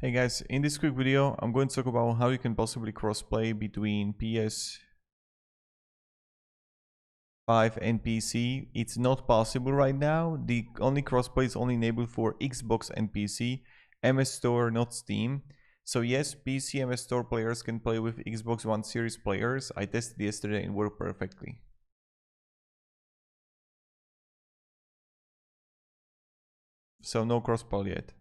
Hey guys, in this quick video I'm going to talk about how you can possibly crossplay between PS5 and PC. It's not possible right now. The only crossplay is only enabled for Xbox and PC, MS Store, not Steam. So yes, PC MS Store players can play with Xbox One Series players. I tested yesterday and worked perfectly. So no crossplay yet.